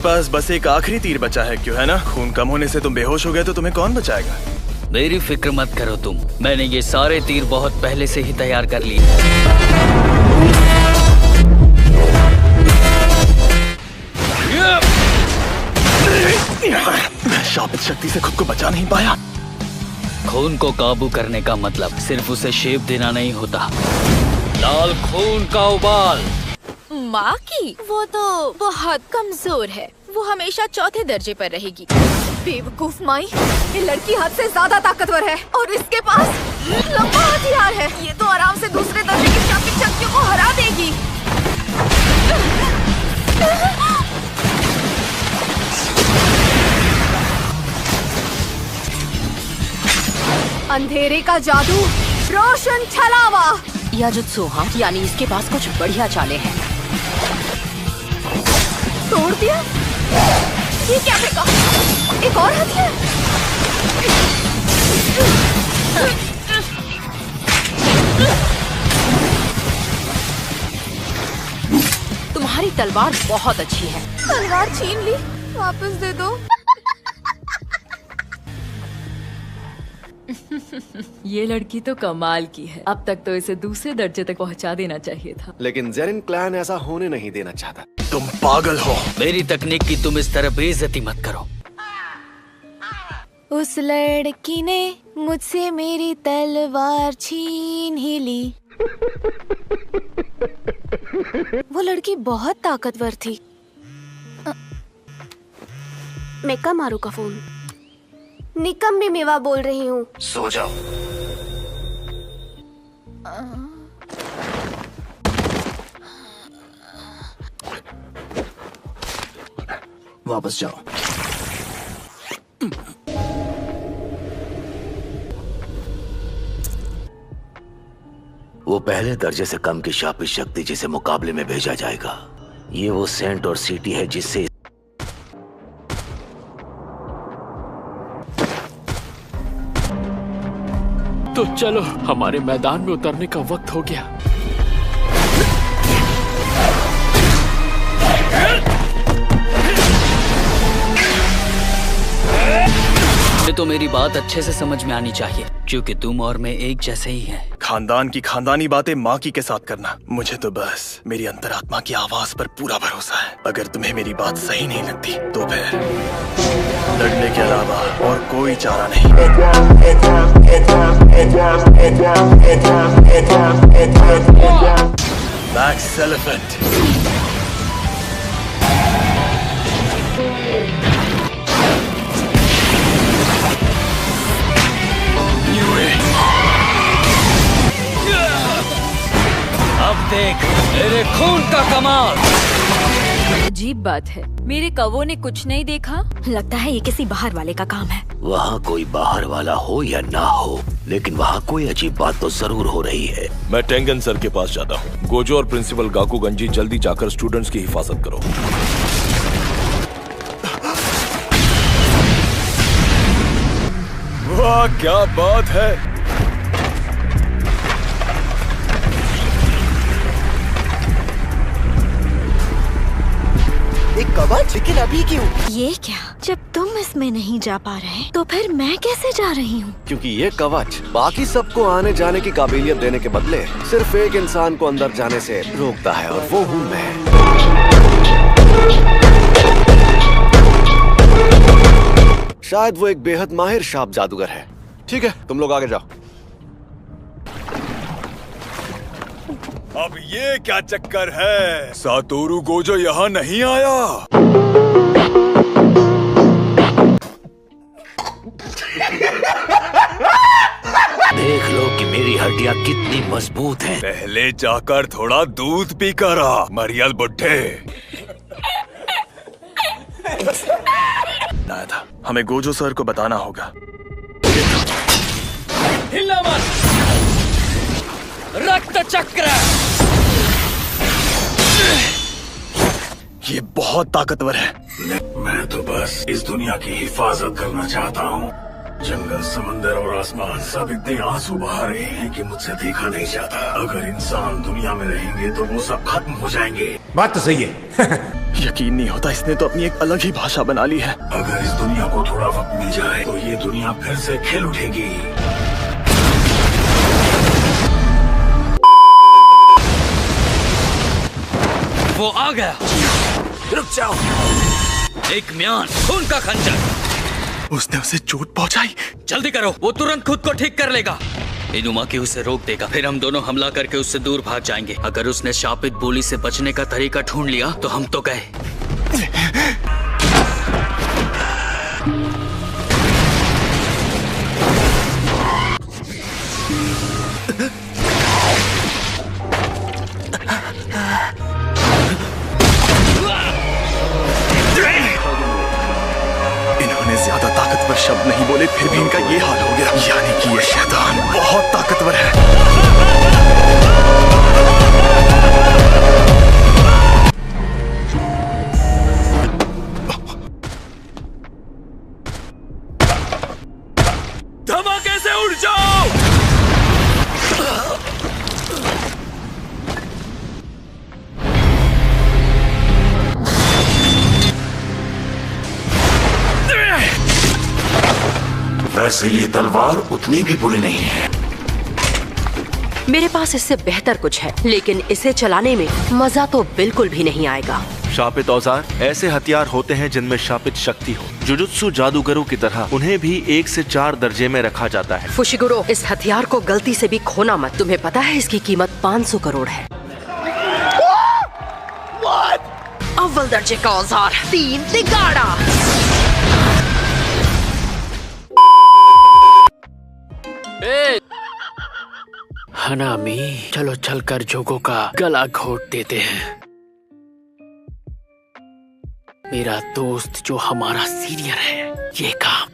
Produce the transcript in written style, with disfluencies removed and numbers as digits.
पास बस एक आखिरी तीर बचा है, क्यों है ना? खून कम होने से तुम बेहोश हो गए तो तुम्हें कौन बचाएगा? मेरी फिक्र मत करो तुम, मैंने ये सारे तीर बहुत पहले से ही तैयार कर लिए। मैं शापित शक्ति से खुद को बचा नहीं पाया। खून को काबू करने का मतलब सिर्फ उसे शेप देना नहीं होता। लाल खून का उबाल। माँ की वो तो बहुत कमजोर है, वो हमेशा चौथे दर्जे पर रहेगी। बेवकूफ माई, ये लड़की हद से ज्यादा ताकतवर है और इसके पास लंबा हथियार है। ये तो आराम से दूसरे दर्जे की शापित शक्तियों को हरा देगी। अंधेरे का जादू, रोशन छलावा। याजुत्सु, हाँ, यानी इसके पास कुछ बढ़िया चालें हैं। तोड़ दिया? ये क्या फेंका? एक और हथियार? तुम्हारी तलवार बहुत अच्छी है। तलवार छीन ली, वापस दे दो। ये लड़की तो कमाल की है। अब तक तो इसे दूसरे दर्जे तक पहुंचा देना चाहिए था। लेकिन ज़ेरिन क्लैन ऐसा होने नहीं देना चाहता। तुम पागल हो। मेरी तकनीक की तुम इस तरह बेइज्जती मत करो। उस लड़की ने मुझसे मेरी तलवार छीन ही ली। वो लड़की बहुत ताकतवर थी। मैं कब मारू का फोन? निकम भी मेवा बोल रही हूँ। सो जाओ। वापस जाओ। वो पहले दर्जे से कम की शापित शक्ति जिसे मुकाबले में भेजा जाएगा। ये वो सेंट और सिटी है जिससे तो चलो, हमारे मैदान में उतरने का वक्त हो गया। तो मेरी बात अच्छे से समझ में आनी चाहिए, क्योंकि तुम और मैं एक जैसे ही हैं। खानदान की खानदानी बातें माँ की के साथ करना। मुझे तो बस मेरी अंतरात्मा की आवाज पर पूरा भरोसा है। अगर तुम्हें मेरी बात सही नहीं लगती तो फिर लड़ने के अलावा और कोई चारा नहीं। Max elephant. अब देख मेरे खून का कमाल। अजीब बात है, मेरे कवों ने कुछ नहीं देखा। लगता है ये किसी बाहर वाले का काम है। वहाँ कोई बाहर वाला हो या ना हो, लेकिन वहाँ कोई अजीब बात तो जरूर हो रही है। मैं टेंगन सर के पास जाता हूँ। गोजो और प्रिंसिपल गाकुगंजी, जल्दी जाकर स्टूडेंट्स की हिफाजत करो। वाह क्या बात है। एक कवच? लेकिन अभी क्यों? ये क्या? जब तुम इसमें नहीं जा पा रहे तो फिर मैं कैसे जा रही हूँ? क्योंकि ये कवच बाकी सबको आने जाने की काबिलियत देने के बदले सिर्फ एक इंसान को अंदर जाने से रोकता है, और वो हूँ मैं। शायद वो एक बेहद माहिर शाप जादूगर है। ठीक है, तुम लोग आगे जाओ। अब ये क्या चक्कर है? सातोरु गोजो यहाँ नहीं आया। देख लो कि मेरी हड्डियाँ कितनी मजबूत हैं। पहले जाकर थोड़ा दूध पी कर आ, मरियल बुड्ढे। ना था, हमें गोजो सर को बताना होगा। हिलना मत। रक्त चक्र। ये बहुत ताकतवर है। मैं तो बस इस दुनिया की हिफाजत करना चाहता हूँ। जंगल, समंदर और आसमान सब इतने आंसू बहा रहे हैं कि मुझसे देखा नहीं जाता। अगर इंसान दुनिया में रहेंगे तो वो सब खत्म हो जाएंगे। बात तो सही है। यकीन नहीं होता, इसने तो अपनी एक अलग ही भाषा बना ली है। अगर इस दुनिया को थोड़ा वक्त मिल जाए तो ये दुनिया फिर से खिल उठेगी। वो आ गया। रुक जाओ। एक म्यान, खून का खंजर। उसने उसे चोट पहुंचाई। जल्दी करो, वो तुरंत खुद को ठीक कर लेगा। इनुमा की उसे रोक देगा, फिर हम दोनों हमला करके उससे दूर भाग जाएंगे। अगर उसने शापित बोली से बचने का तरीका ढूंढ लिया तो हम तो गए। इन्होंने ज्यादा ताकतवर शब्द नहीं बोले, फिर भी इनका ये हाल हो गया। यानी कि ये शैतान बहुत ताकतवर है। धमाके से उड़ जाओ। वैसे ये तलवार उतनी भी बुरी नहीं है। मेरे पास इससे बेहतर कुछ है, लेकिन इसे चलाने में मजा तो बिल्कुल भी नहीं आएगा। शापित औजार ऐसे हथियार होते हैं जिनमें शापित शक्ति हो। जुजुत्सु जादूगरों की तरह उन्हें भी 1 से 4 दर्जे में रखा जाता है। फुशिगुरो, इस हथियार को गलती से भी खोना मत। तुम्हें पता है इसकी कीमत 500 करोड़ है। अव्वल दर्जे का औजार, 3 तिगाड़ा। हनामी, चलो चलकर जोगो का गला घोट देते हैं। मेरा दोस्त जो हमारा सीनियर है, ये काम